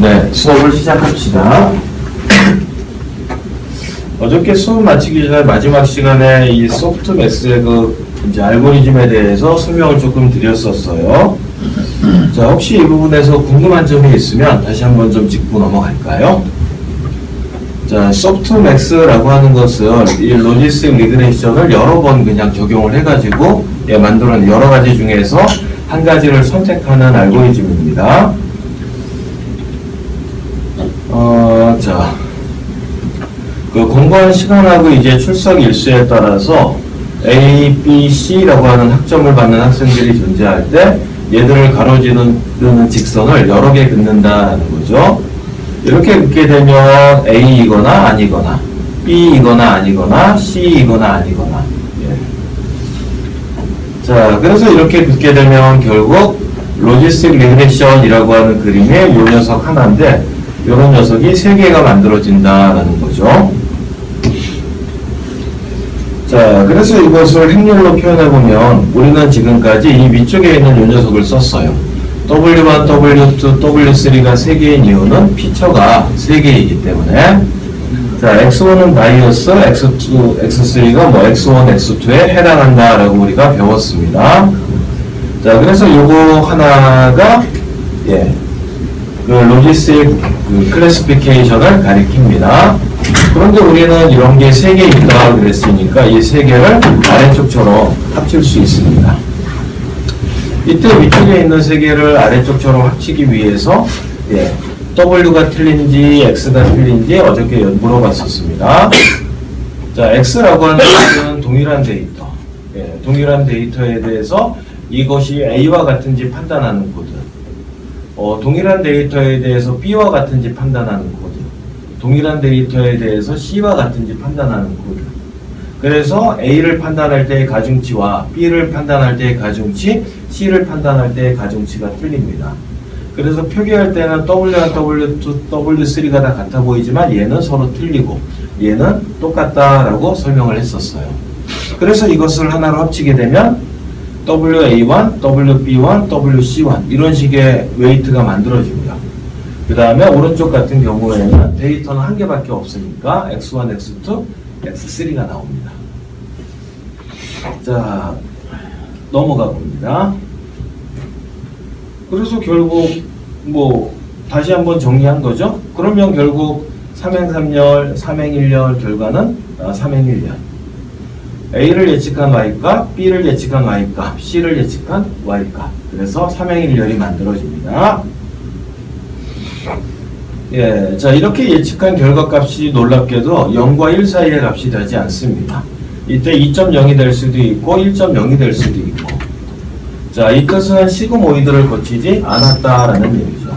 네, 수업을 시작합시다. 어저께 수업 마치기 전에 마지막 시간에 이 소프트맥스의 이제 알고리즘에 대해서 설명을 조금 드렸었어요. 자, 혹시 이 부분에서 궁금한 점이 있으면 다시 한번 좀 짚고 넘어갈까요? 자, 소프트맥스라고 하는 것은 이 로지스틱 리그레션을 여러 번 그냥 적용을 해가지고 만드는 여러 가지 중에서 한 가지를 선택하는 알고리즘입니다. 자, 공부한 시간하고 이제 출석 일수에 따라서 A, B, C라고 하는 학점을 받는 학생들이 존재할 때 얘들을 가로지르는 직선을 여러 개 긋는다는 거죠. 이렇게 긋게 되면 A이거나 아니거나 B이거나 아니거나 C이거나 아니거나. 자, 그래서 이렇게 긋게 되면 결국 로지스틱 리그레션이라고 하는 그림의 요 녀석 하나인데 이런 녀석이 3개가 만들어진다라는 거죠. 자, 그래서 이것을 행렬로 표현해보면 우리는 지금까지 이 위쪽에 있는 이 녀석을 썼어요. W1, W2, W3가 3개인 이유는 피처가 3개이기 때문에 자, X1은 바이어스, X2, X3가 X1, X2에 해당한다라고 우리가 배웠습니다. 자, 그래서 요거 하나가 그 로지스틱 클래시피케이션을 가리킵니다. 그런데 우리는 이런 게 3개 있다 그랬으니까 이 3개를 아래쪽처럼 합칠 수 있습니다. 이때 위쪽에 있는 3개를 아래쪽처럼 합치기 위해서 W가 틀린지 X가 틀린지 어저께 물어봤었습니다. 자, X라고 하는 것은 동일한 데이터. 동일한 데이터에 대해서 이것이 A와 같은지 판단하는 코드. 동일한 데이터에 대해서 B와 같은지 판단하는 코드. 동일한 데이터에 대해서 C와 같은지 판단하는 코드. 그래서 A를 판단할 때의 가중치와 B를 판단할 때의 가중치, C를 판단할 때의 가중치가 틀립니다. 그래서 표기할 때는 W1, W2, W3가 다 같아 보이지만 얘는 서로 틀리고 얘는 똑같다라고 설명을 했었어요. 그래서 이것을 하나로 합치게 되면 WA1, WB1, WC1 이런 식의 웨이트가 만들어집니다. 그 다음에 오른쪽 같은 경우에는 데이터는 한 개밖에 없으니까 X1, X2, X3가 나옵니다. 자, 넘어가 봅니다. 그래서 결국 다시 한번 정리한 거죠. 그러면 결국 삼행삼열, 삼행일열 결과는 삼행일열. A를 예측한 Y값, B를 예측한 Y값, C를 예측한 Y값. 그래서 삼행일열이 만들어집니다. 자, 이렇게 예측한 결과값이 놀랍게도 0과 1 사이의 값이 되지 않습니다. 이때 2.0이 될 수도 있고 1.0이 될 수도 있고. 자, 이 뜻은 시그모이드를 거치지 않았다라는 얘기죠.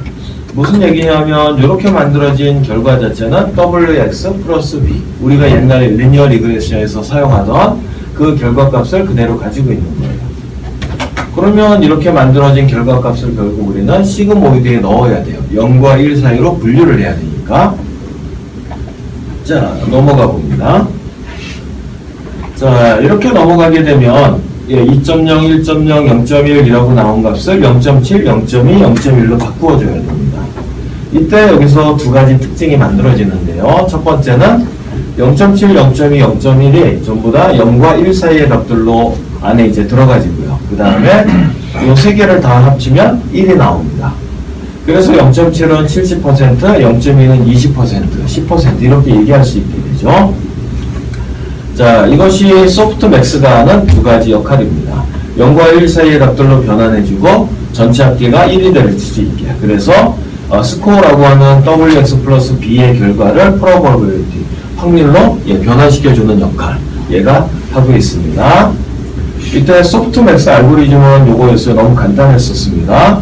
무슨 얘기냐면 이렇게 만들어진 결과 자체는 WX 플러스 B, 우리가 옛날에 리니어 리그레션에서 사용하던 그 결과값을 그대로 가지고 있는 거예요. 그러면 이렇게 만들어진 결과값을 결국 우리는 시그모이드에 넣어야 돼요. 0과 1 사이로 분류를 해야 되니까. 자, 넘어가 봅니다. 자, 이렇게 넘어가게 되면 2.0, 1.0, 0.1이라고 나온 값을 0.7, 0.2, 0.1로 바꾸어줘야 됩니다. 이때 여기서 두 가지 특징이 만들어지는데요. 첫 번째는 0.7, 0.2, 0.1이 전부 다 0과 1 사이의 값들로 안에 이제 들어가지고요. 그 다음에 이 세 개를 다 합치면 1이 나옵니다. 그래서 0.7은 70%, 0.2는 20%, 10% 이렇게 얘기할 수 있게 되죠. 자, 이것이 소프트맥스가 하는 두 가지 역할입니다. 0과 1 사이의 값들로 변환해주고 전체 합계가 1이 될 수 있게. 그래서 스코어라고 하는 WX 플러스 B의 결과를 프로버빌리티, 확률로 변환시켜주는 역할, 얘가 하고 있습니다. 이때 소프트맥스 알고리즘은 요거였어요. 너무 간단했었습니다.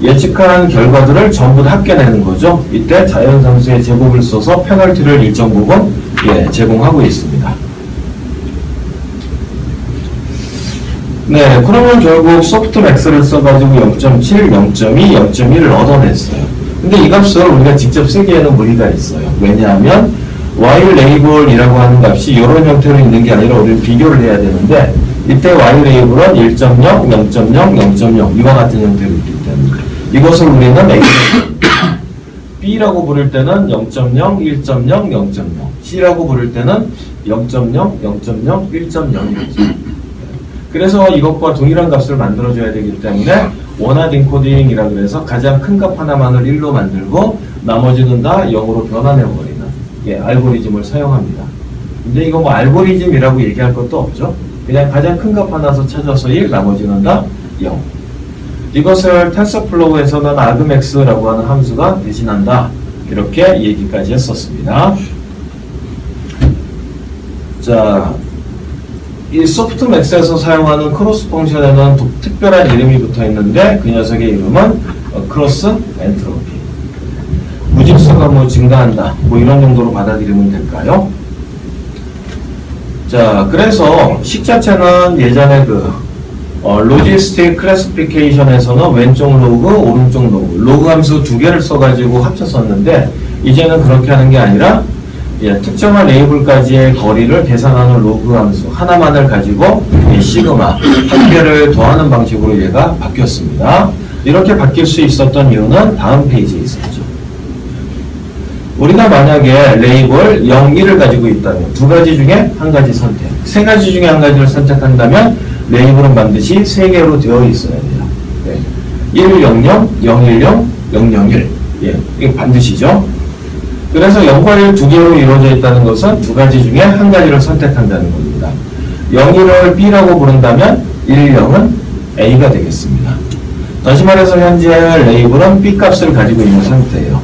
예측한 결과들을 전부 다 합계내는 거죠. 이때 자연상수의 제곱을 써서 페널티를 일정 부분 제공하고 있습니다. 네, 그러면 결국 소프트맥스를 써가지고 0.7, 0.2, 0.1을 얻어냈어요. 근데 이 값을 우리가 직접 쓰기에는 무리가 있어요. 왜냐하면 Y 레이블이라고 하는 값이 이런 형태로 있는 게 아니라 우리는 비교를 해야 되는데 이때 Y 레이블은 1.0, 0.0, 0.0 이와 같은 형태로 있기 때문에 이것을 우리는 A B라고 부를 때는 0.0, 1.0, 0.0. C라고 부를 때는 0.0, 0.0, 1.0이죠. 그래서 이것과 동일한 값을 만들어줘야 되기 때문에 원핫 인코딩이라 그래서 가장 큰 값 하나만을 1로 만들고 나머지는 다 0으로 변환해버리는 알고리즘을 사용합니다. 근데 이거 뭐 알고리즘이라고 얘기할 것도 없죠. 그냥 가장 큰 값 하나서 찾아서 1, 나머지는 다 0. 이것을 텐서플로우에서는 argmax라고 하는 함수가 대신한다. 이렇게 얘기까지 했었습니다. 자, 이 소프트맥스에서 사용하는 크로스 펑션에는 특별한 이름이 붙어 있는데 그 녀석의 이름은 크로스 엔트로피. 무직수가 뭐 증가한다. 뭐 이런 정도로 받아들이면 될까요? 자, 그래서 식 자체는 예전에 로지스틱 클래시피케이션에서는 왼쪽 로그, 오른쪽 로그 함수 두 개를 써가지고 합쳤었는데 이제는 그렇게 하는 게 아니라 특정한 레이블까지의 거리를 계산하는 로그 함수 하나만을 가지고 시그마 한 개를 더하는 방식으로 얘가 바뀌었습니다. 이렇게 바뀔 수 있었던 이유는 다음 페이지에 있었죠. 우리가 만약에 레이블 0, 1을 가지고 있다면 두 가지 중에 한 가지 선택, 세 가지 중에 한 가지를 선택한다면 레이블은 반드시 세 개로 되어 있어야 돼요. 100, 010, 010, 001. 이게 반드시죠. 그래서 0과 1 두 개로 이루어져 있다는 것은 두 가지 중에 한 가지를 선택한다는 겁니다. 01을 B라고 부른다면 10은 A가 되겠습니다. 다시 말해서 현재 레이블은 B 값을 가지고 있는 상태예요.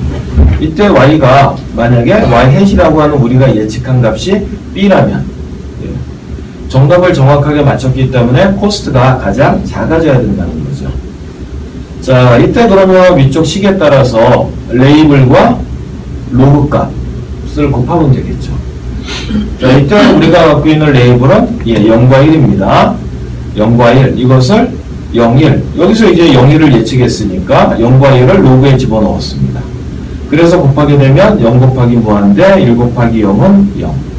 이때 Y가 만약에 Y-햇이라고 하는 우리가 예측한 값이 B라면 정답을 정확하게 맞췄기 때문에 코스트가 가장 작아져야 된다는 거죠. 자, 이때 그러면 위쪽 식에 따라서 레이블과 로그 값을 곱하면 되겠죠. 자, 이때 우리가 갖고 있는 레이블은 0과 1입니다. 0과 1, 이것을 0, 1. 여기서 이제 0, 1을 예측했으니까 0과 1을 로그에 집어넣었습니다. 그래서 곱하게 되면 0 곱하기 무한대 1 곱하기 0은 0.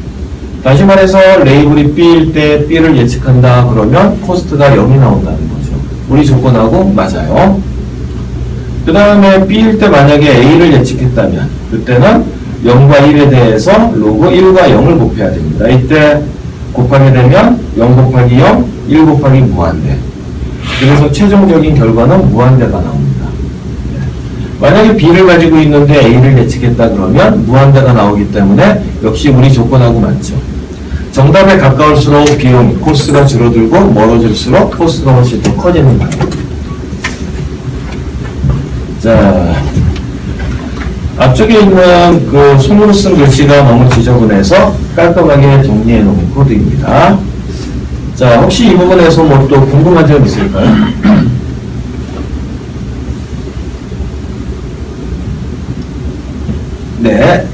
다시 말해서 레이블이 B일 때 B를 예측한다 그러면 코스트가 0이 나온다는 거죠. 우리 조건하고 맞아요. 그 다음에 B일 때 만약에 A를 예측했다면 그때는 0과 1에 대해서 로그 1과 0을 곱해야 됩니다. 이때 곱하게 되면 0 곱하기 0, 1 곱하기 무한대. 그래서 최종적인 결과는 무한대가 나옵니다. 만약에 B를 가지고 있는데 A를 예측했다 그러면 무한대가 나오기 때문에 역시 우리 조건하고 맞죠. 정답에 가까울수록 비용, 코스가 줄어들고 멀어질수록 코스가 훨씬 더 커지는 거예요. 자, 앞쪽에 있는 그 손으로 쓴 글씨가 너무 지저분해서 깔끔하게 정리해 놓은 코드입니다. 자, 혹시 이 부분에서 뭐 또 궁금한 점 있을까요? 네.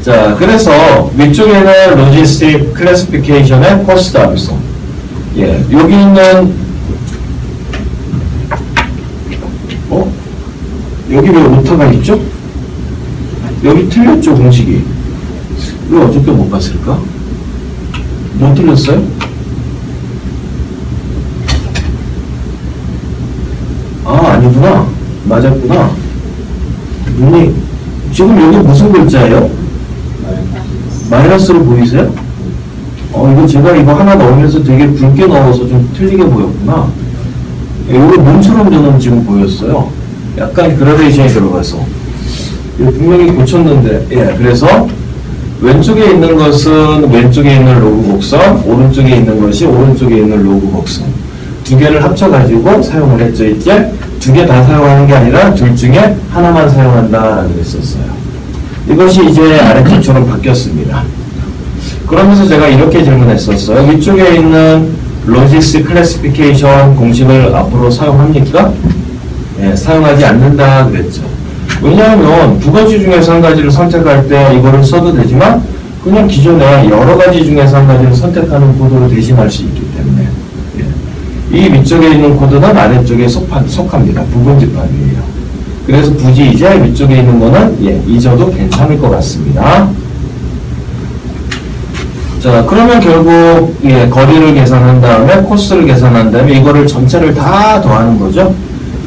자, 그래서 위쪽에는 로지스틱 클래시피케이션의 코스트 함수. 여기 있는 여기 왜 오타가 있죠? 여기 틀렸죠, 공식이. 왜 어저께 못 봤을까? 못 틀렸어요? 아, 아니구나. 맞았구나. 눈이, 지금 여기 무슨 글자예요? 마이너스로 보이세요? 이거 제가 이거 하나 넣으면서 되게 붉게 넣어서 좀 틀리게 보였구나. 이거 눈처럼 저는 지금 보였어요. 약간 그라데이션이 들어가서. 이거 분명히 고쳤는데, 그래서 왼쪽에 있는 것은 왼쪽에 있는 로그 곡선, 오른쪽에 있는 것이 오른쪽에 있는 로그 곡선. 두 개를 합쳐가지고 사용을 했죠. 이제 두 개 다 사용하는 게 아니라 둘 중에 하나만 사용한다라고 했었어요. 이것이 이제 아래쪽처럼 바뀌었습니다. 그러면서 제가 이렇게 질문했었어요. 위쪽에 있는 로지스 클래시피케이션 공식을 앞으로 사용합니까? 사용하지 않는다 그랬죠. 왜냐하면 두 가지 중에서 한 가지를 선택할 때 이거를 써도 되지만 그냥 기존에 여러 가지 중에서 한 가지를 선택하는 코드로 대신할 수 있기 때문에 이 위쪽에 있는 코드는 아래쪽에 속합니다. 부분 집합이에요. 그래서 굳이 이제 위쪽에 있는 거는 잊어도 괜찮을 것 같습니다. 자, 그러면 결국 거리를 계산한 다음에 코스를 계산한 다음에 이거를 전체를 다 더하는 거죠.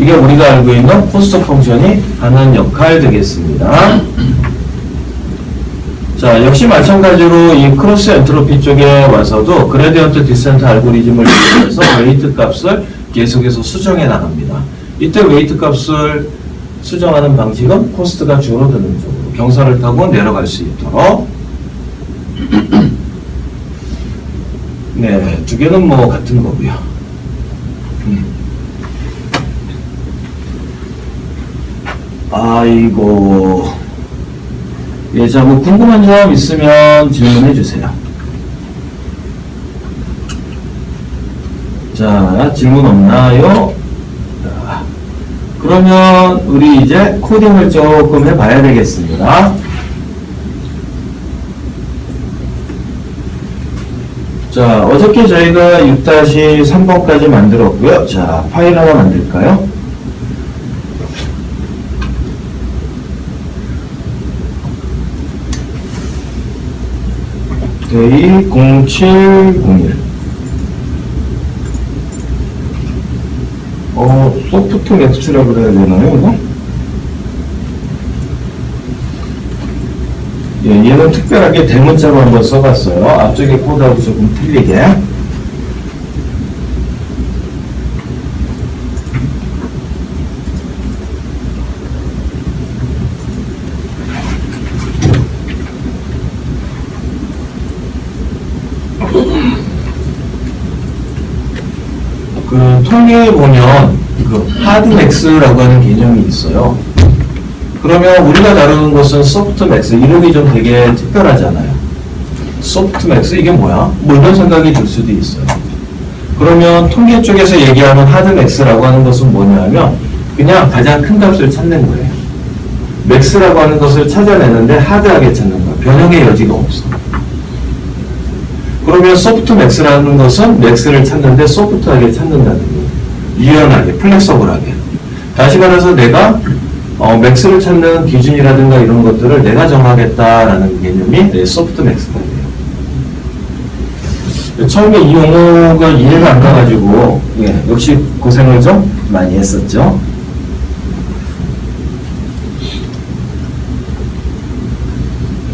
이게 우리가 알고 있는 코스트 펑션이 하는 역할 되겠습니다. 자, 역시 마찬가지로 이 크로스 엔트로피 쪽에 와서도 그레디언트 디센트 알고리즘을 이용해서 웨이트 값을 계속해서 수정해 나갑니다. 이때 웨이트 값을 수정하는 방식은 코스트가 줄어드는 쪽으로 경사를 타고 내려갈 수 있도록. 네, 두 개는 뭐 같은 거고요. 아이고. 예, 자, 뭐 궁금한 점 있으면 질문해 주세요. 자, 질문 없나요? 자, 그러면 우리 이제 코딩을 조금 해봐야 되겠습니다. 자, 어저께 저희가 6-3번까지 만들었고요. 자, 파일 하나 만들까요? 데이 0701 소프트 맥스라고 그래야 되나요, 이거? 예, 얘는 특별하게 대문자로 한번 써봤어요. 앞쪽에 코드하고 조금 틀리게. 그 통계에 보면 그 하드맥스라고 하는 개념이 있어요. 그러면 우리가 다루는 것은 소프트맥스, 이름이 좀 되게 특별하잖아요. 소프트맥스 이게 뭐야? 뭐 이런 생각이 들 수도 있어요. 그러면 통계 쪽에서 얘기하는 하드맥스라고 하는 것은 뭐냐면 그냥 가장 큰 값을 찾는 거예요. 맥스라고 하는 것을 찾아내는데 하드하게 찾는 거예요. 변형의 여지가 없어. 그러면 소프트맥스라는 것은 맥스를 찾는데 소프트하게 찾는다는 거예요. 유연하게, 플렉서블하게. 다시 말해서 내가 맥스를 찾는 기준이라든가 이런 것들을 내가 정하겠다라는 개념이 소프트맥스가 돼요. 처음에 이 용어가 이해가 안 가가지고 역시 고생을 좀 많이 했었죠.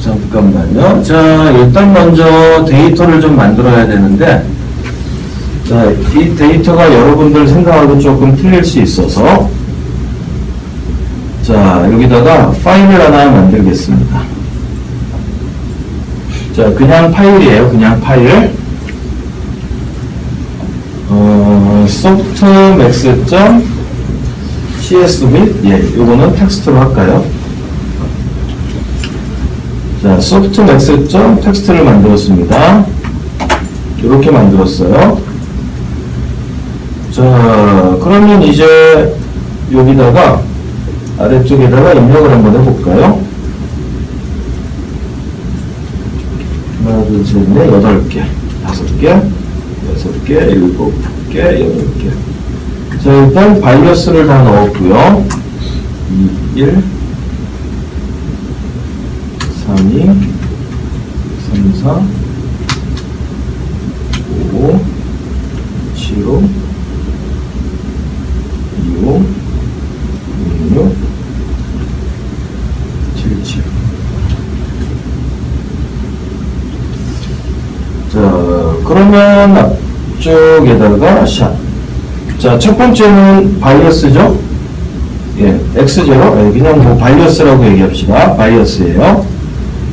잠깐만요. 자, 일단 먼저 데이터를 좀 만들어야 되는데, 자, 이 데이터가 여러분들 생각하고 조금 틀릴 수 있어서, 자, 여기다가 파일을 하나 만들겠습니다. 자, 그냥 파일이에요. 그냥 파일. softmax.csv, 요거는 텍스트로 할까요? 자, softmax.텍스트를 만들었습니다. 이렇게 만들었어요. 자, 그러면 이제 여기다가 아래쪽에다가 입력을 한번 해볼까요? 하나, 둘, 셋, 넷, 8개, 5개, 6개, 7개, 8개. 자, 일단 바이어스를 다 넣었고요. 2, 1, 3, 2, 3, 4, 5, 7, 5, 2, 5, 6, 6, 7, 7. 자, 그러면 앞쪽에다가 샷. 자, 첫 번째는 바이어스죠? 예, X0. 그냥 뭐 바이어스라고 얘기합시다. 바이어스예요.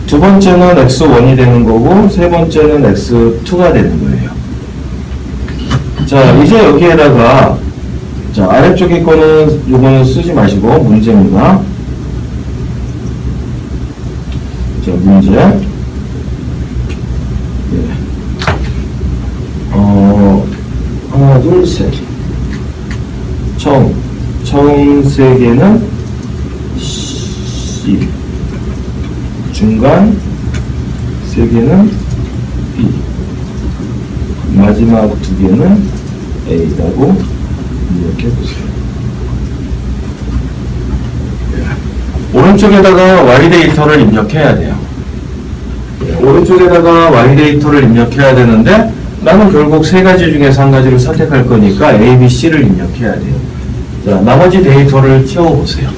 두 번째는 X1이 되는 거고, 세 번째는 X2가 되는 거예요. 자, 이제 여기에다가, 자, 아래쪽에 거는 요거는 쓰지 마시고, 문제입니다. 자, 문제. 예. 하나, 둘, 셋. 처음 세 개는 C. 중간 세 개는 B. 마지막 두 개는 A라고 이렇게 보세요. 오른쪽에다가 Y 데이터를 입력해야 돼요. 오른쪽에다가 Y 데이터를 입력해야 되는데 나는 결국 세 가지 중에서 한 가지를 선택할 거니까 A, B, C를 입력해야 돼요. 자, 나머지 데이터를 채워보세요.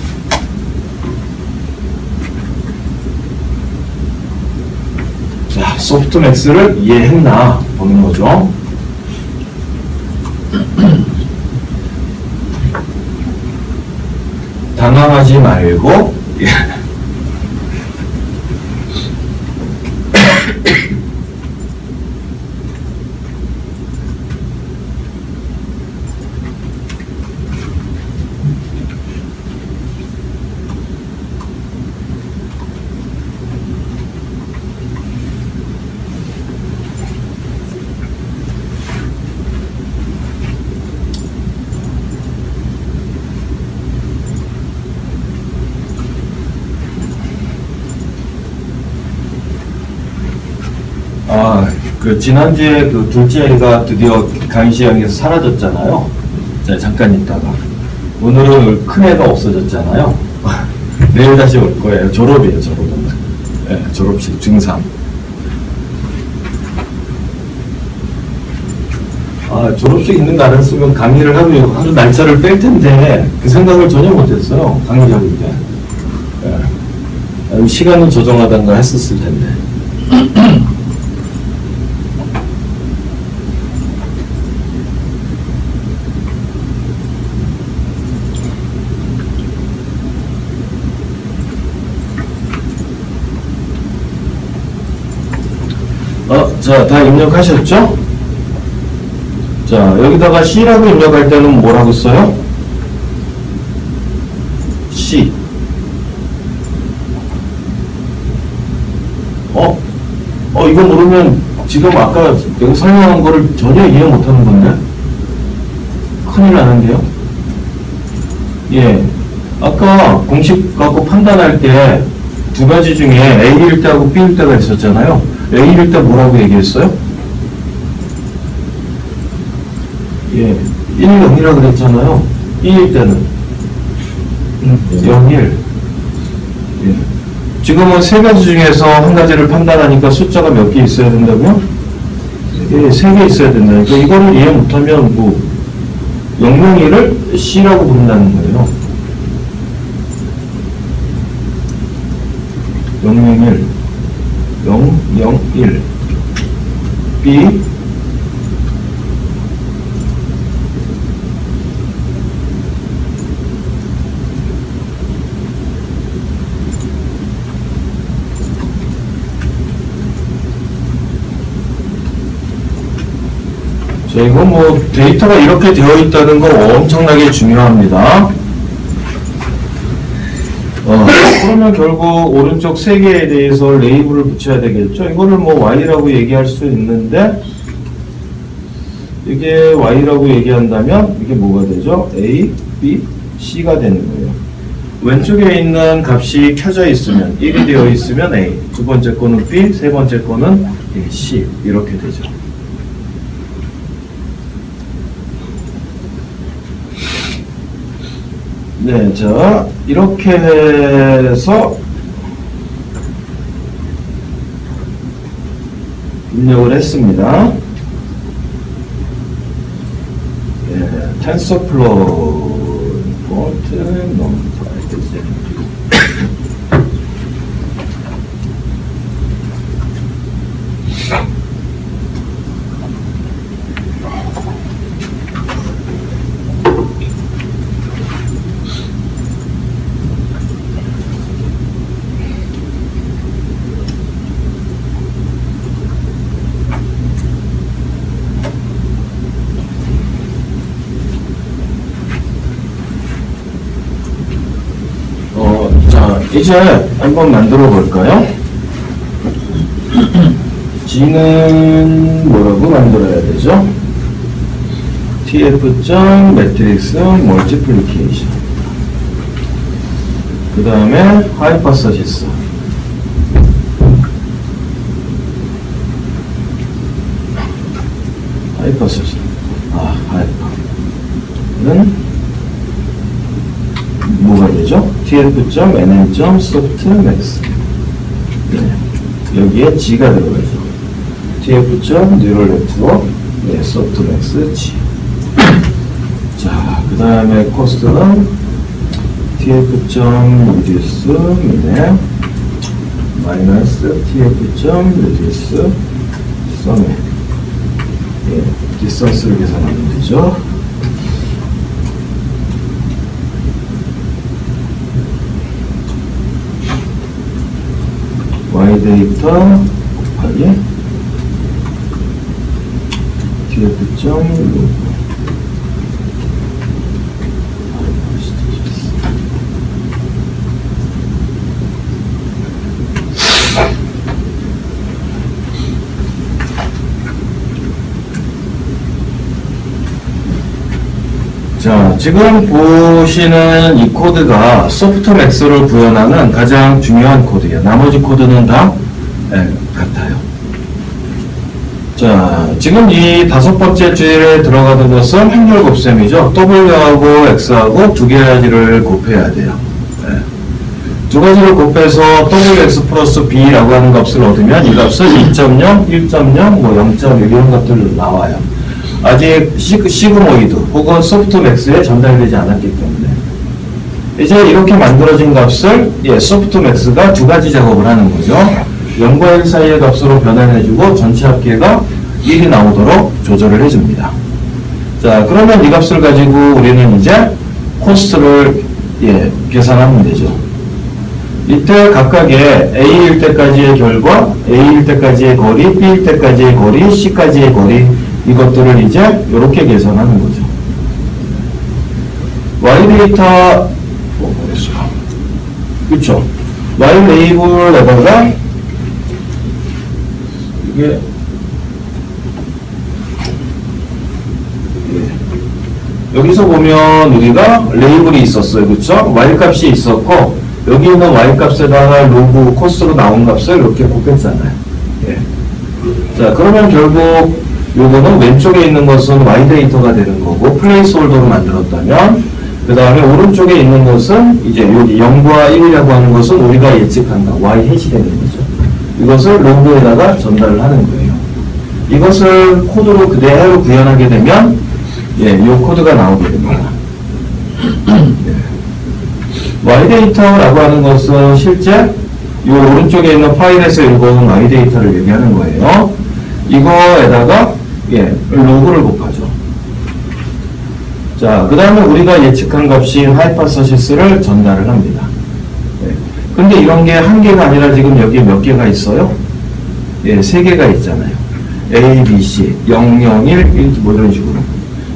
자, 소프트맥스를 이해했나 보는 거죠. 당황하지 말고 지난주에 그 둘째 아이가 드디어 강의 시간에서 사라졌잖아요. 자, 잠깐 있다가. 오늘은 큰 애가 없어졌잖아요. 내일 다시 올 거예요. 졸업이에요, 졸업은. 네, 졸업식 중3. 졸업식 있는 날 안 쓰면 강의를 하루 날짜를 뺄 텐데, 그 생각을 전혀 못 했어요. 강의 잡을 때. 네. 시간은 조정하던가 했었을 텐데. 자, 다 입력하셨죠? 자, 여기다가 C라고 입력할 때는 뭐라고 써요? C. 이거 모르면 지금 아까 여기 설명한 거를 전혀 이해 못하는 건데? 큰일 나는데요? 예. 아까 공식 갖고 판단할 때 두 가지 중에 A일 때하고 B일 때가 있었잖아요. A일 때 뭐라고 얘기했어요? 예, 1, 0이라고 그랬잖아요. B일 때는 0, 1. 예. 지금은 세 가지 중에서 한 가지를 판단하니까 숫자가 몇 개 있어야 된다고요? 예, 3개 있어야 된다니까. 이거를 이해 못하면 0, 0, 1을 C라고 부른다는 거예요. 0, 0, 1. 0, 0, 1. B. 자, 이거 데이터가 이렇게 되어 있다는 거 엄청나게 중요합니다. 그러면 결국 오른쪽 3개에 대해서 레이블을 붙여야 되겠죠. 이거를 Y라고 얘기할 수 있는데, 이게 Y라고 얘기한다면, 이게 뭐가 되죠? A, B, C가 되는 거예요. 왼쪽에 있는 값이 켜져 있으면, 1이 되어 있으면 A, 두 번째 거는 B, 세 번째 거는 C, 이렇게 되죠. 네, 자, 이렇게 해서 입력을 했습니다. 네, TensorFlow import numpy. 이제 한번 만들어 볼까요? G는 뭐라고 만들어야 되죠? tf. 매트릭스 멀티플리케이션. 그 다음에 하이퍼서시스. 하이퍼서시스. 하이퍼는 뭐가 되죠? tf.nn.softmax. 네. 여기에 G가 들어가죠. tf.neural network, softmax G. 자, 그 그 다음에 코스트는 tf.reduce 민에 마이너스 tf.reduce sum에 디스턴스를 계산하면 되죠. y 데이터 곱하기 tf.log 자, 지금 보시는 이 코드가 소프트맥스를 구현하는 가장 중요한 코드예요. 나머지 코드는 다 같아요. 자, 지금 이 5번째 줄에 들어가는 것은 확률 곱셈이죠. W하고 X하고 두 가지를 곱해야 돼요. 두 가지를 곱해서 WX 플러스 B라고 하는 값을 얻으면 이 값은 2.0, 1.0, 뭐 0.1 이런 것들 나와요. 아직 시그모이드 혹은 소프트맥스에 전달되지 않았기 때문에 이제 이렇게 만들어진 값을 소프트맥스가 두 가지 작업을 하는 거죠. 0과 1 사이의 값으로 변환해주고 전체 합계가 1이 나오도록 조절을 해줍니다. 자, 그러면 이 값을 가지고 우리는 이제 코스트를 계산하면 되죠. 이때 각각의 A일 때까지의 결과, A일 때까지의 거리, B일 때까지의 거리, C까지의 거리 이것들을 이제 이렇게 계산하는 거죠. Y 데이터 그쵸? Y 레이블에다가 이게 여기서 보면 우리가 레이블이 있었어요. 그쵸? Y 값이 있었고 여기 있는 Y 값에다가 로그 코스로 나온 값을 이렇게 곱했잖아요. 자, 그러면 결국 요거는 왼쪽에 있는 것은 Y 데이터가 되는 거고 플레이스 홀더로 만들었다면 그 다음에 오른쪽에 있는 것은 이제 여기 0과 1이라고 하는 것은 우리가 예측한다. Y 해시 되는 거죠. 이것을 로그에다가 전달을 하는 거예요. 이것을 코드로 그대로 구현하게 되면 요 코드가 나오게 됩니다. Y 데이터라고 하는 것은 실제 요 오른쪽에 있는 파일에서 읽어온 Y 데이터를 얘기하는 거예요. 이거에다가 로그를 곱하죠. 자, 그 다음에 우리가 예측한 값인 하이퍼서시스를 전달을 합니다. 근데 이런 게 한 개가 아니라 지금 여기 몇 개가 있어요? 3개가 있잖아요. A, B, C, 0, 0, 1, 1, 뭐 이런 식으로.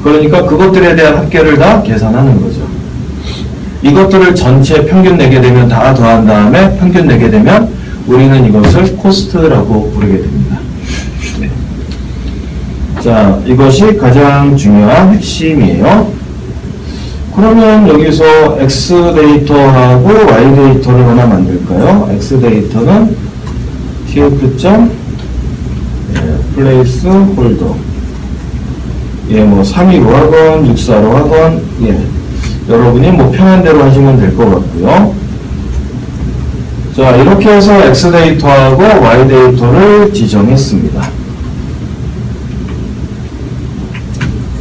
그러니까 그것들에 대한 합계를 다 계산하는 거죠. 이것들을 전체 평균 내게 되면 다 더한 다음에 평균 내게 되면 우리는 이것을 코스트라고 부르게 됩니다. 자, 이것이 가장 중요한 핵심이에요. 그러면 여기서 X 데이터하고 Y 데이터를 하나 만들까요? X 데이터는 tf. place holder. 뭐 3위로 하건 64로 하건 여러분이 뭐 편한 대로 하시면 될 것 같고요. 자, 이렇게 해서 X 데이터하고 Y 데이터를 지정했습니다.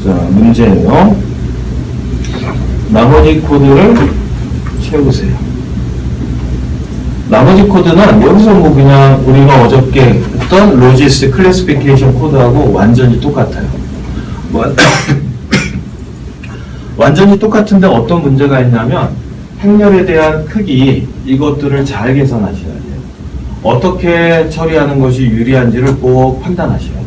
자, 문제예요. 나머지 코드를 채우세요. 나머지 코드는 여기서 뭐 그냥 우리가 어저께 했던 로지스 클래시피케이션 코드하고 완전히 똑같아요. 완전히 똑같은데 어떤 문제가 있냐면 행렬에 대한 크기 이것들을 잘 계산하셔야 돼요. 어떻게 처리하는 것이 유리한지를 꼭 판단하셔야 돼요.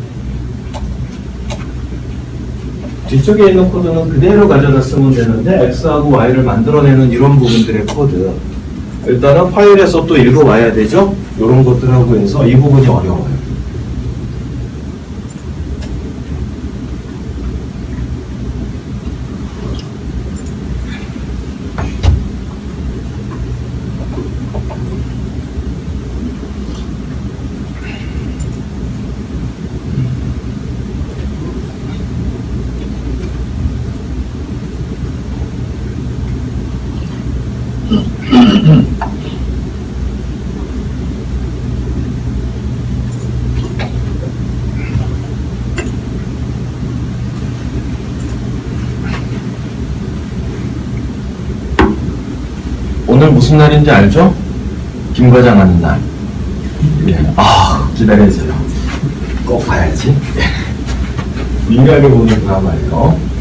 뒤쪽에 있는 코드는 그대로 가져다 쓰면 되는데 X하고 Y를 만들어내는 이런 부분들의 코드 일단은 파일에서 또 읽어와야 되죠. 이런 것들하고 해서 이 부분이 어려워요. 오늘 무슨 날인지 알죠? 김 과장 하는 날. 예. 기다려주세요. 꼭 봐야지. 민감하게 보는 드라마예요.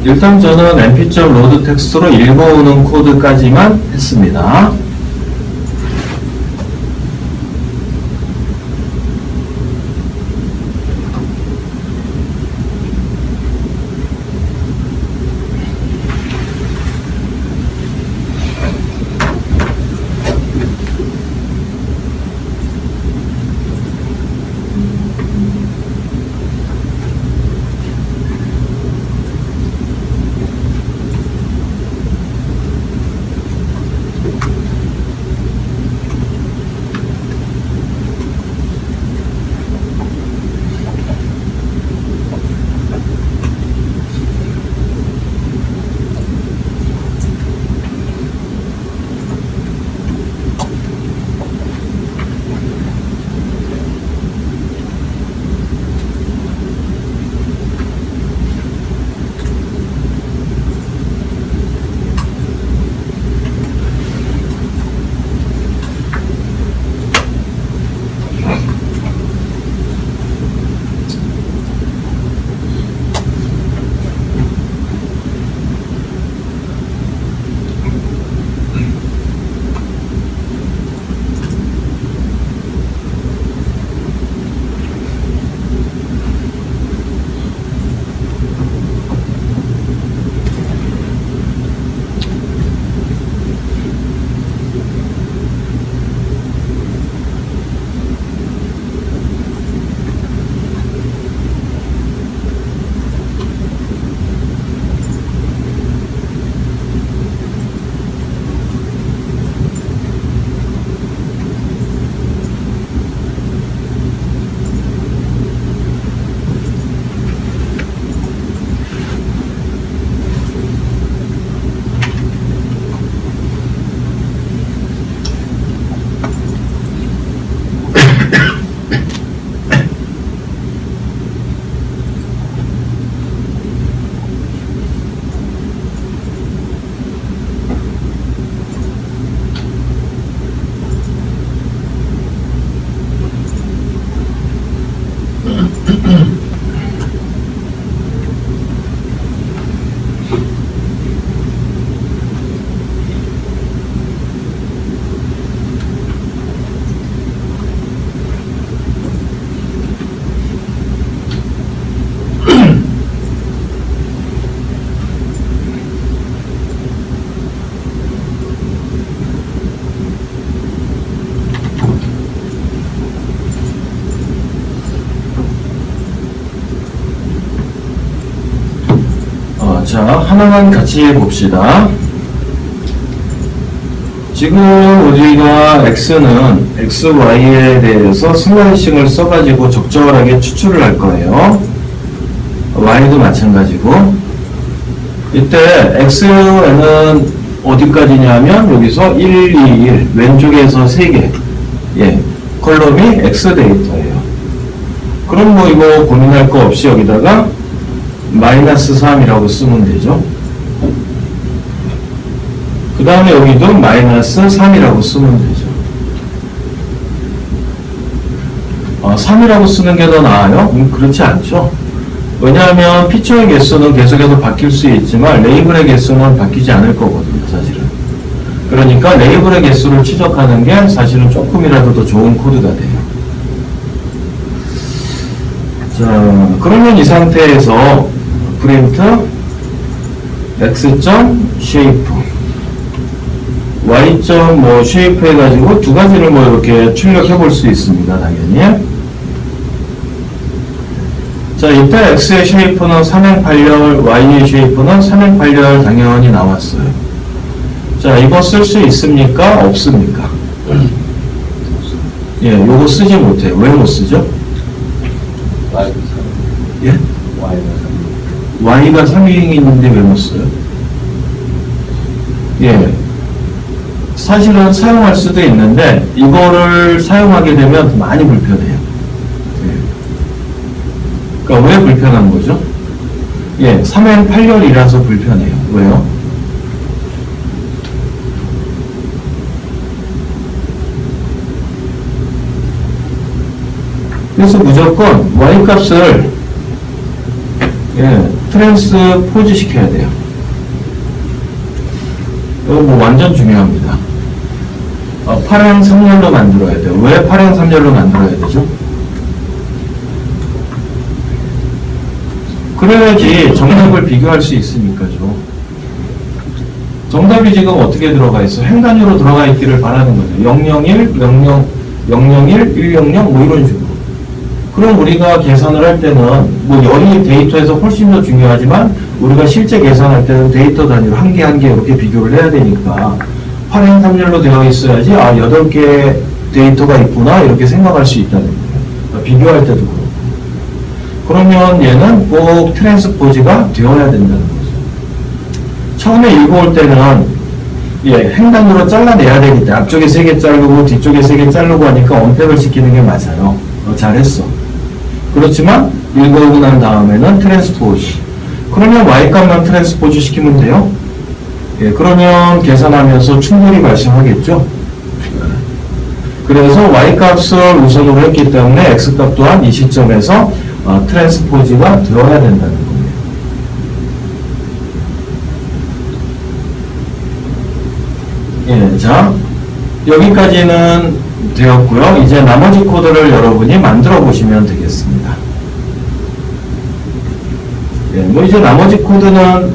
일단 저는 mp.load 텍스트로 읽어오는 코드까지만 했습니다. 자, 하나만 같이 봅시다. 지금 우리가 x는 xy에 대해서 슬라이싱을 써가지고 적절하게 추출을 할 거예요. y도 마찬가지고. 이때 x는 어디까지냐면 여기서 1, 2, 1 왼쪽에서 3개 컬럼이 x 데이터예요. 그럼 뭐 이거 고민할 거 없이 여기다가 마이너스 3이라고 쓰면 되죠. 그 다음에 여기도 마이너스 3이라고 쓰면 되죠. 3이라고 쓰는 게 더 나아요? 그렇지 않죠. 왜냐하면 피처의 개수는 계속해서 바뀔 수 있지만 레이블의 개수는 바뀌지 않을 거거든요, 사실은. 그러니까 레이블의 개수를 추적하는 게 사실은 조금이라도 더 좋은 코드가 돼요. 자, 그러면 이 상태에서 프린트 x.shape y.shape 해가지고 두 가지를 뭐 이렇게 출력해 볼 수 있습니다, 당연히. 자, 이때 x의 쉐이프는 삼행팔렬, y의 쉐이프는 삼행팔렬 당연히 나왔어요. 자, 이거 쓸 수 있습니까? 없습니까? 예, 요거 쓰지 못해요. 왜 못 쓰죠? 예? y가 3이 있는데 왜 못 써요? 예. 사실은 사용할 수도 있는데 이거를 사용하게 되면 많이 불편해요. 예. 그러니까 왜 불편한 거죠? 예, 3행8렬이라서 불편해요. 왜요? 그래서 무조건 y 값을 트랜스포즈 시켜야 돼요. 이거 뭐 완전 중요합니다. 파랑 3열로 만들어야 돼요. 왜 파랑 3열로 만들어야 되죠? 그래야지 정답을 비교할 수 있으니까죠. 정답이 지금 어떻게 들어가 있어? 행단위로 들어가 있기를 바라는 거죠. 001, 001, 100 뭐 이런 식으로. 그럼 우리가 계산을 할 때는 뭐 연이 데이터에서 훨씬 더 중요하지만 우리가 실제 계산할 때는 데이터 단위로 한 개 한 개 이렇게 비교를 해야 되니까 8행 3열로 되어 있어야지 8개 데이터가 있구나 이렇게 생각할 수 있다는 거예요. 비교할 때도 그렇고. 그러면 얘는 꼭 트랜스포즈가 되어야 된다는 거죠. 처음에 읽어올 때는 행단으로 잘라내야 되기 때문에 앞쪽에 3개 자르고 뒤쪽에 3개 자르고 하니까 언팩을 시키는 게 맞아요. 잘했어. 그렇지만 읽어오고 난 다음에는 트랜스포즈. 그러면 y값만 트랜스포즈 시키면 돼요. 그러면 계산하면서 충돌이 발생하겠죠. 그래서 y값을 우선으로 했기 때문에 x값 또한 이 시점에서 트랜스포즈가 되어야 된다는 겁니다. 자, 여기까지는 되었고요. 이제 나머지 코드를 여러분이 만들어 보시면 되겠습니다. 뭐 이제 나머지 코드는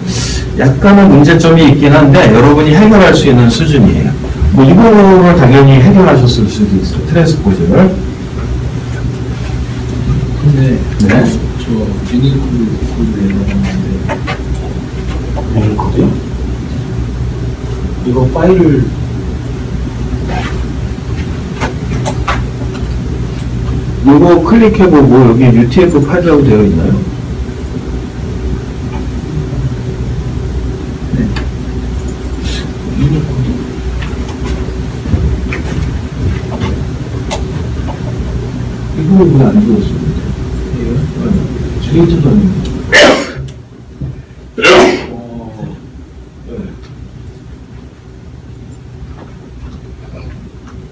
약간은 문제점이 있긴 한데 여러분이 해결할 수 있는 수준이에요. 뭐 이거를 당연히 해결하셨을 수도 있어요. 트랜스포즈를. 근데 네. 저 유니코드 내려놨는데 유니코드요? 이거 파일을 이거 클릭해보고 여기 UTF 파일이라고 되어 있나요? 네. 유니코드 이거 왜 안 들었어요? 데이터도 아니고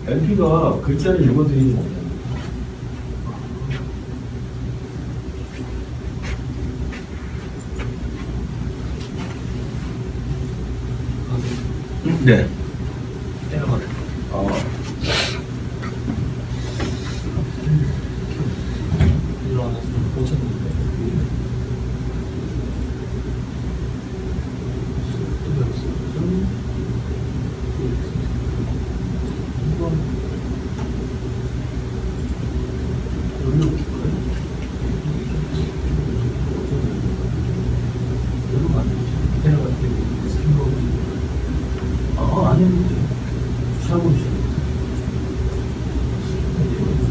LP가 글자를 읽어드리지 못해요. 네. 내려가네. 일어나서 꽂혔는데.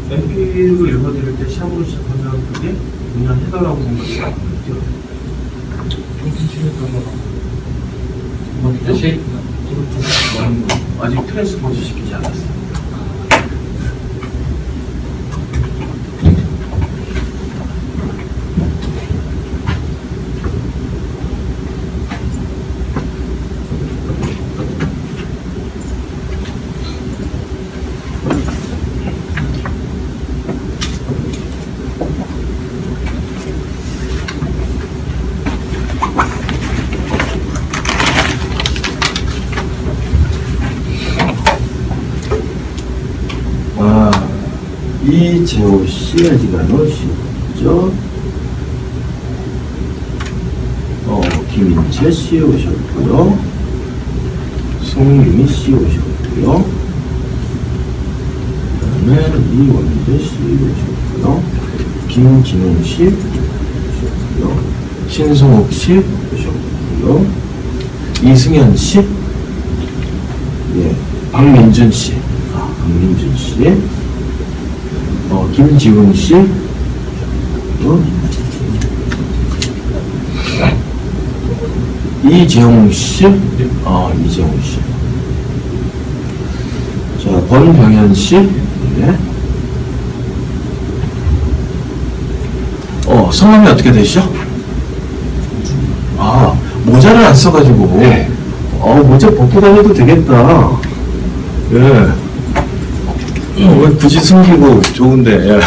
MP를 읽어드릴 때 샵으로 시작하면 그게 그냥 해달라고 생각이 안 들죠. 아직 트랜스포즈 시키지 않았어요. 이재호 씨 아직 안 오셨죠? 김인채 씨 오셨고요. 송유미 씨 오셨고요. 그 다음에 이원재 씨 오셨고요. 김진웅 씨 오셨고요. 신성욱 씨 오셨고요. 이승현 씨, 박민준 씨, 박민준 씨. 김지훈 씨, 이재홍 씨, 이재홍 씨. 자, 권병현 씨, 네. 성함이 어떻게 되시죠? 모자를 안 써가지고. 모자 벗고 다녀도 되겠다. 예. 왜 굳이 숨기고 좋은데.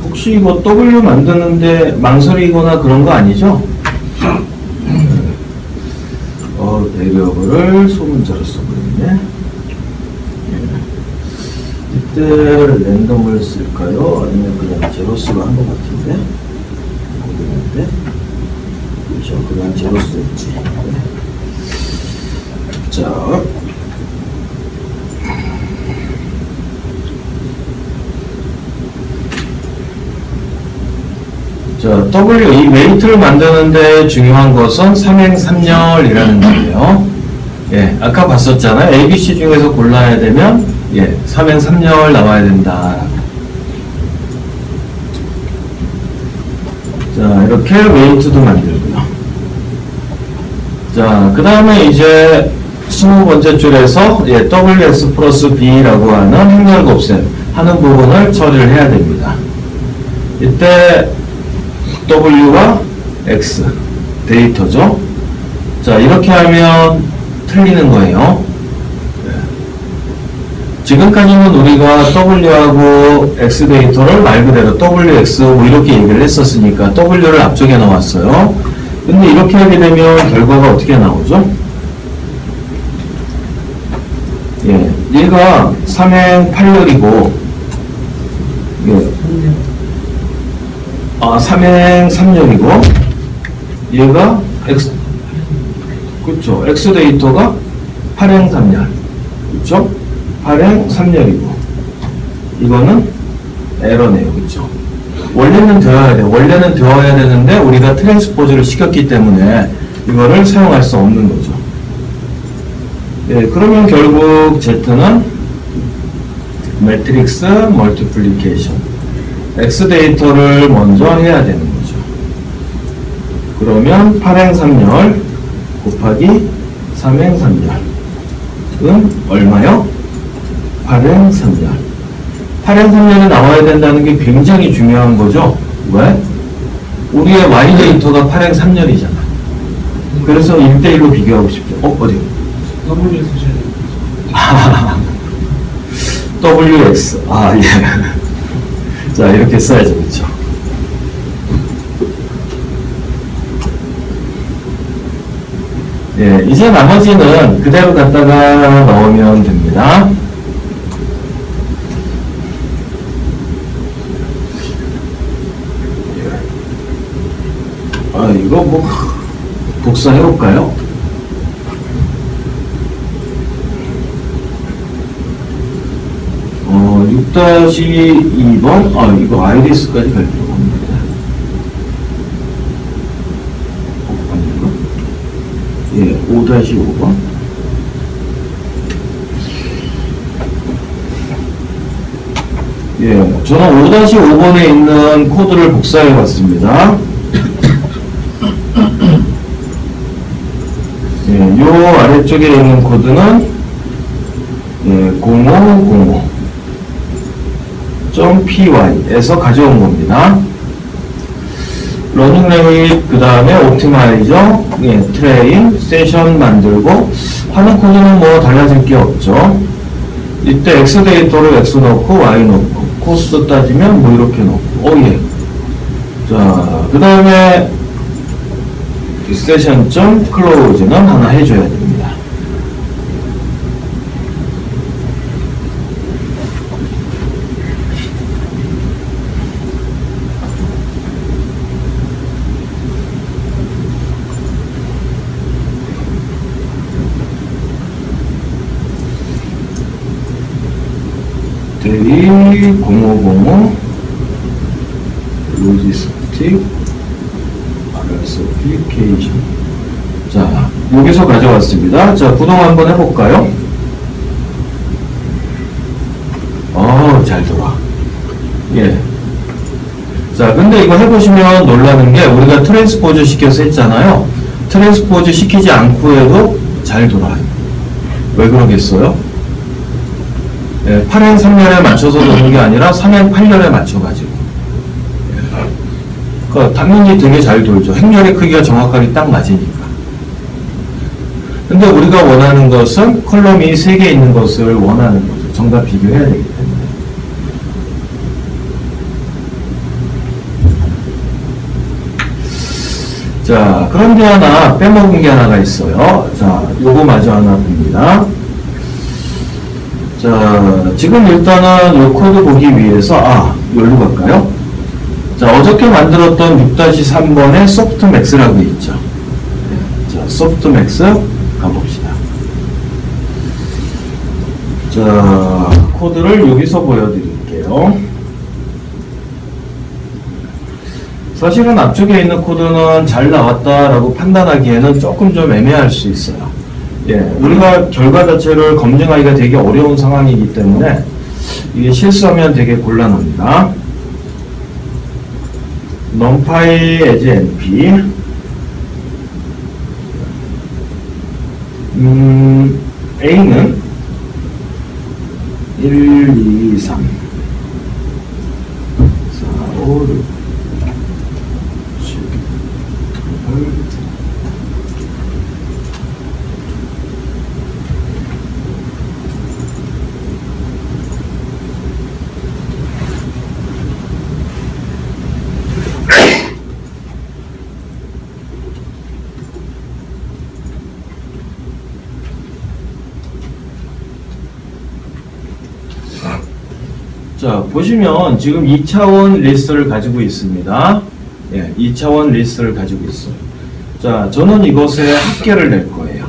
혹시 이거 W 만드는데 망설이거나 그런 거 아니죠? 배려를 소문자로 써버렸네. 이때 랜덤을 쓸까요? 아니면 그냥 제로스로 한 것 같은데? 고민인데? 그렇죠. 그냥 제로스 했지. 자. 자, W, 이 웨이트를 만드는데 중요한 것은 삼행삼렬이라는 거예요. 예, 아까 봤었잖아요. ABC 중에서 골라야 되면, 예, 삼행삼렬 나와야 된다. 자, 이렇게 웨이트도 만들고요. 자, 그 다음에 이제 20번째 줄에서, 예, WX 플러스 B라고 하는 행렬 곱셈 하는 부분을 처리를 해야 됩니다. 이때, W와 X 데이터죠. 자, 이렇게 하면 틀리는 거예요. 네. 지금까지는 우리가 W하고 X 데이터를 말 그대로 WX 뭐 이렇게 얘기를 했었으니까 W를 앞쪽에 넣었어요. 근데 이렇게 하게 되면 결과가 어떻게 나오죠? 예, 얘가 3행 8열이고 예. 3행 3열이고 얘가 X 그쵸 X 데이터가 8행 3열 그쵸 8행 3열이고 이거는 에러네요 그쵸 원래는 되어야 돼 원래는 되어야 되는데 우리가 트랜스포즈를 시켰기 때문에 이거를 사용할 수 없는 거죠. 예, 그러면 결국 Z는 매트릭스 멀티플리케이션 X 데이터를 먼저 해야 되는 거죠. 그러면 8행 3열 곱하기 3행 3열은 얼마요? 8행 3열. 8행 3열이 나와야 된다는 게 굉장히 중요한 거죠. 왜? 우리의 Y 데이터가 8행 3열이잖아. 그래서 1대1로 비교하고 싶죠. 어디? W 쓰셔야 돼요. WX. 예. 자, 이렇게 써야죠. 그렇죠? 예, 이제 나머지는 그대로 갖다가 넣으면 됩니다. 이거 뭐 복사해볼까요? 어, 6-2번, 이거 아이리스까지 갈 필요가 없는데. 아닌가? 예, 5-5번. 예, 저는 5-5번에 있는 코드를 복사해 봤습니다. 예, 요 아래쪽에 있는 코드는 예, 0505.py에서 가져온 겁니다. 러닝 레이트, 그 다음에 옵티마이저, 예, 트레인, 세션 만들고 하는 코드는 뭐 달라질 게 없죠. 이때 X 데이터로 X 넣고 Y 넣고 코스 따지면 뭐 이렇게 넣고 예. 자, 그 다음에 세션.close는 하나 해줘야 됩니다. 대리 0505 로지스틱 RS 어플리케이션. 자, 여기서 가져왔습니다. 자, 구동 한번 해볼까요? 잘 돌아. 예. 자, 근데 이거 해보시면 놀라는 게 우리가 트랜스포즈 시켜서 했잖아요. 트랜스포즈 시키지 않고 해도 잘 잘 돌아요. 왜 그러겠어요? 8행 3년에 맞춰서 도는 게 아니라 3행 8년에 맞춰가지고. 그러니까 당연히 되게 잘 돌죠. 행렬의 크기가 정확하게 딱 맞으니까. 근데 우리가 원하는 것은 컬럼이 3개 있는 것을 원하는 거죠. 정답 비교해야 되기 때문에. 자, 그런데 하나 빼먹은 게 하나가 있어요. 자, 요거 마저 하나 봅니다. 자, 지금 일단은 요 코드 보기 위해서, 여기로 갈까요? 자, 어저께 만들었던 6-3번에 소프트맥스라고 있죠. 자, 소프트맥스 가봅시다. 자, 코드를 여기서 보여드릴게요. 사실은 앞쪽에 있는 코드는 잘 나왔다라고 판단하기에는 조금 좀 애매할 수 있어요. 우리가 결과 자체를 검증하기가 되게 어려운 상황이기 때문에 이게 실수하면 되게 곤란합니다. numpy as np a는 1, 2, 3 4, 5, 6 7, 8 자, 보시면 지금 2차원 리스트를 가지고 있습니다. 2차원 리스트를 가지고 있어요. 자, 저는 이것에 합계를 낼 거예요.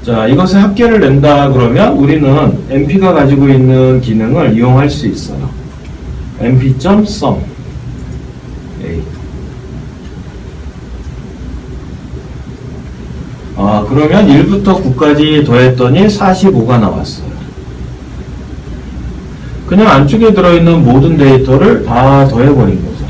자, 이것에 합계를 낸다 그러면 우리는 np가 가지고 있는 기능을 이용할 수 있어요. np.sum a. 그러면 1부터 9까지 더했더니 45가 나왔어요. 그냥 안쪽에 들어있는 모든 데이터를 다 더해버린 거죠.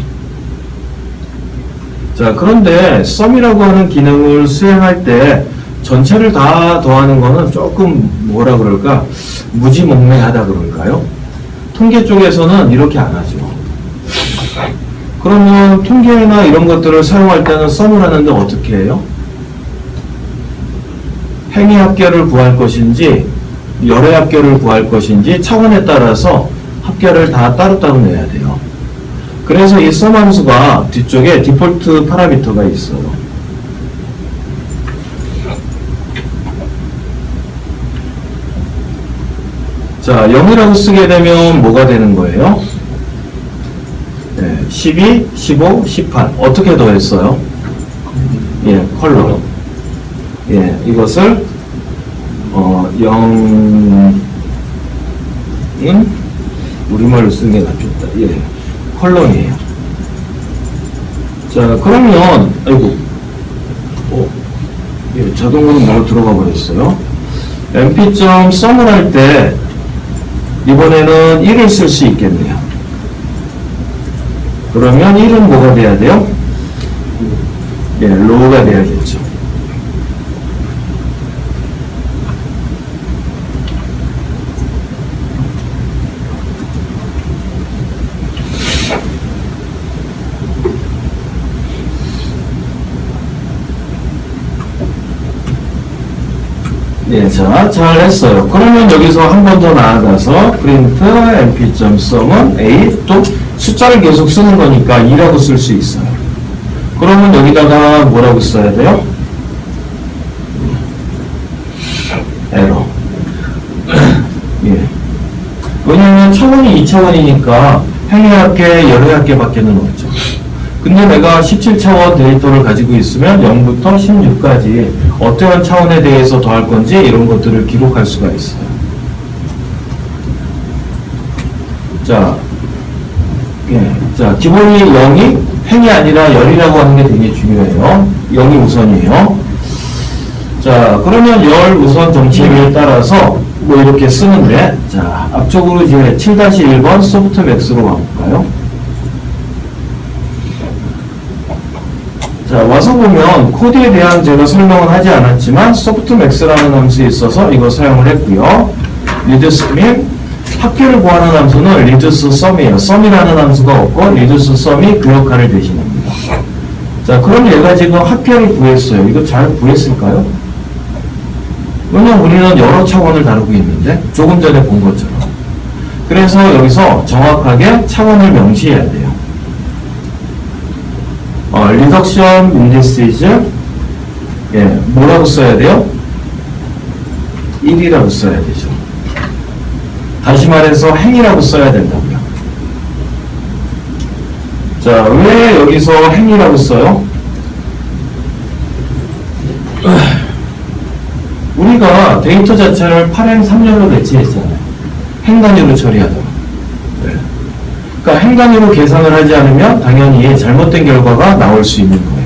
자, 그런데 sum이라고 하는 기능을 수행할 때 전체를 다 더하는 거는 조금 뭐라 그럴까? 무지몽매하다 그럴까요? 통계 쪽에서는 이렇게 안 하죠. 그러면 통계나 이런 것들을 사용할 때는 sum을 하는데 어떻게 해요? 행위 합계를 구할 것인지 열의 합계를 구할 것인지 차원에 따라서 합계를 다 따로따로 내야 돼요. 그래서 이 sum 함수가 뒤쪽에 디폴트 파라미터가 있어요. 자, 0이라고 쓰게 되면 뭐가 되는 거예요? 12, 15, 18 어떻게 더했어요? 컬럼. 이것을 0은 우리말로 쓰는 게 낫겠다. 컬럼이에요. 자, 그러면 자동으로 뭐 들어가 버렸어요. np.sum을 할 때 이번에는 1을 쓸 수 있겠네요. 그러면 1은 뭐가 돼야 돼요? low가 돼야겠죠. 자, 잘 했어요. 그러면 여기서 한 번 더 나아가서 print np.sum은 a 또 숫자를 계속 쓰는 거니까 2라고 쓸 수 있어요. 그러면 여기다가 뭐라고 써야 돼요? 에러. 왜냐면 차원이 2차원이니까 행위 합계, 열의 합계밖에는 없죠. 근데 내가 17차원 데이터를 가지고 있으면 0부터 16까지 어떠한 차원에 대해서 더할 건지 이런 것들을 기록할 수가 있어요. 자, 자, 기본이 0이 행이 아니라 열이라고 하는 게 되게 중요해요. 0이 우선이에요. 자, 그러면 열 우선 정치에 따라서 뭐 이렇게 쓰는데, 자, 앞쪽으로 이제 7-1번 소프트맥스로 가볼까요? 자, 자, 와서 보면 코드에 대한 제가 설명은 하지 않았지만 softmax라는 함수에 있어서 이거 사용을 했고요. reduce 및 합계를 구하는 함수는 reduce sum이에요. sum이라는 함수가 없고 reduce sum이 그 역할을 대신합니다. 자, 그럼 얘가 지금 합계를 구했어요. 이거 잘 구했을까요? 왜냐면 우리는 여러 차원을 다루고 있는데 조금 전에 본 것처럼. 그래서 여기서 정확하게 차원을 명시해야 돼요. reduction indices, 예, 뭐라고 써야 돼요? 1이라고 써야 되죠. 다시 말해서 행이라고 써야 된다고요. 자, 왜 여기서 행이라고 써요? 우리가 데이터 자체를 8행 3열로 배치했잖아요. 행 단위로 처리하도록. 네. 그러니까 행 단위로 계산을 하지 않으면 당연히 잘못된 결과가 나올 수 있는 거예요.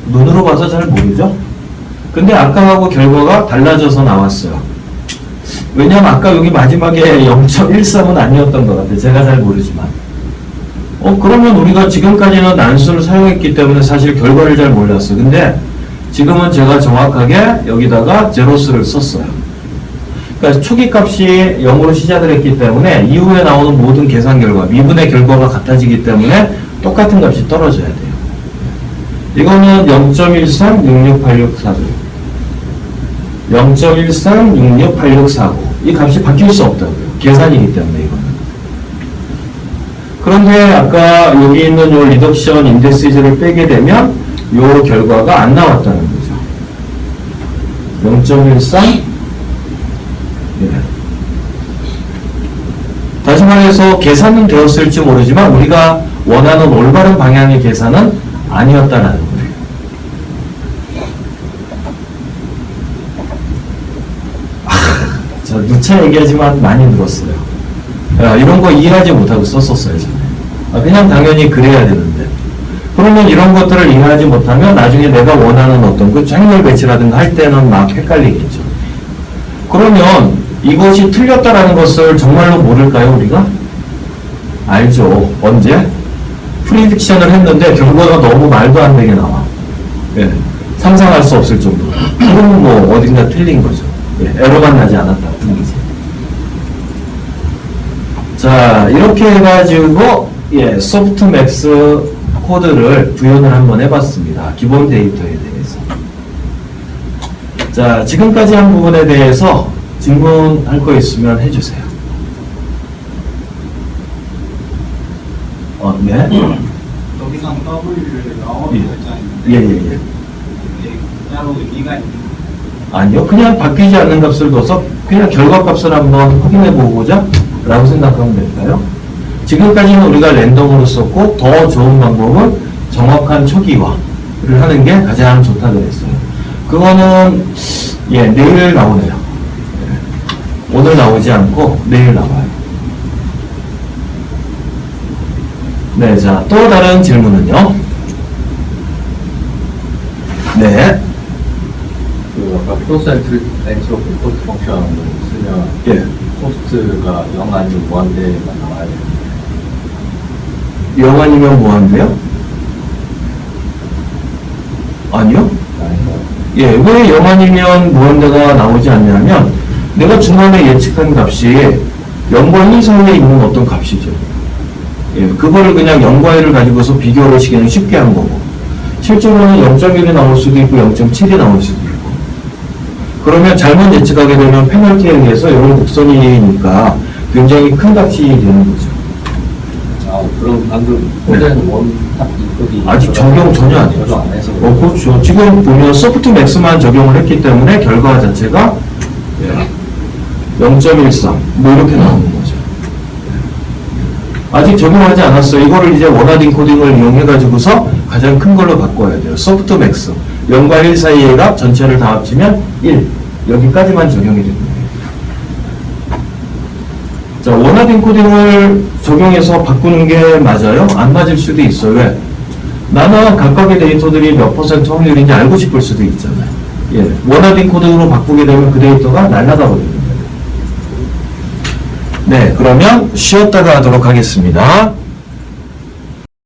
눈으로 봐서 잘 모르죠? 근데 아까하고 결과가 달라져서 나왔어요. 왜냐면 아까 여기 마지막에 0.13은 아니었던 것 같아요. 제가 잘 모르지만. 그러면 우리가 지금까지는 난수를 사용했기 때문에 사실 결과를 잘 몰랐어요. 근데 지금은 제가 정확하게 여기다가 제로스를 썼어요. 그러니까 초기 값이 0으로 시작을 했기 때문에 이후에 나오는 모든 계산 결과, 미분의 결과가 같아지기 때문에 똑같은 값이 떨어져야 돼요. 이거는 0.13668649 0.13668649 이 값이 바뀔 수 없다고요. 계산이기 때문에 이거는. 그런데 아까 여기 있는 요 리덕션 인데시즈를 빼게 되면 요 결과가 안 나왔다는 거죠. 0.13 예. 다시 말해서 계산은 되었을지 모르지만 우리가 원하는 올바른 방향의 계산은 아니었다라는 거예요. 자, 누차 얘기하지만 많이 늘었어요. 이런 거 이해하지 못하고 썼었어요, 저는. 그냥 당연히 그래야 되는데. 그러면 이런 것들을 이해하지 못하면 나중에 내가 원하는 어떤 그 행렬 배치라든가 할 때는 막 헷갈리겠죠. 그러면 이것이 틀렸다라는 것을 정말로 모를까요, 우리가? 알죠. 언제? 프리딕션을 했는데 결과가 너무 말도 안 되게 나와. 예. 상상할 수 없을 정도로. 그러면 뭐 어딘가 틀린 거죠. 예. 에러만 나지 않았다. 뿐이지. 자, 이렇게 해가지고 예, 소프트맥스 코드를 구현을 한번 해봤습니다. 기본 데이터에 대해서. 자, 지금까지 한 부분에 대해서 질문할 거 있으면 해주세요. 네. 여기서 W를 넣어 예. 따로 의미가 있는 아니요. 그냥 바뀌지 않는 값을 둬서 그냥 결과값을 한번 확인해 보고자 라고 생각하면 될까요? 지금까지는 우리가 랜덤으로 썼고 더 좋은 방법은 정확한 초기화를 하는 게 가장 좋다고 했어요. 그거는 예, 내일 나오네요. 예. 오늘 나오지 않고 내일 나와요. 네, 자, 또 다른 질문은요. 네. 그 아까 플러스 엔트로피 코스트 펑션을 쓰면 예. 코스트가 0 아니면 무한대가 나와야 돼요. 0 아니면 무한대요? 아니요? 아닌가요? 예, 왜 0 아니면 무한대가 나오지 않냐면 내가 중간에 예측한 값이 0과 1 사이에 있는 어떤 값이죠. 예, 그거를 그냥 0과 1을 가지고서 비교를 시키는 쉽게 한 거고 실제로는 0.1이 나올 수도 있고 0.7이 나올 수도 있고 그러면 잘못 예측하게 되면 페널티에 의해서 이런 곡선이니까 굉장히 큰 값이 되는 거죠. 아, 그럼 방금 코드에는 원딱 이급이 아직 적용 전혀 안 적용 안 했죠. 해서 그렇죠. 지금 보면 소프트 맥스만 적용을 했기 때문에 결과 자체가 0.13 뭐 이렇게 나오는 거죠. 아직 적용하지 않았어요. 이거를 이제 원하딩 코딩을 이용해가지고서 가장 큰 걸로 바꿔야 돼요. 소프트 맥스 0과 1 사이의 값 전체를 다 합치면 1 여기까지만 적용이 됩니다. 자, 원하딩 코딩을 적용해서 바꾸는 게 맞아요? 안 맞을 수도 있어요. 왜? 나는 각각의 데이터들이 몇 퍼센트 확률인지 알고 싶을 수도 있잖아요. 예, 원어빙 코드로 바꾸게 되면 그 데이터가 날아가 버립니다. 네, 그러면 쉬었다가 하도록 하겠습니다.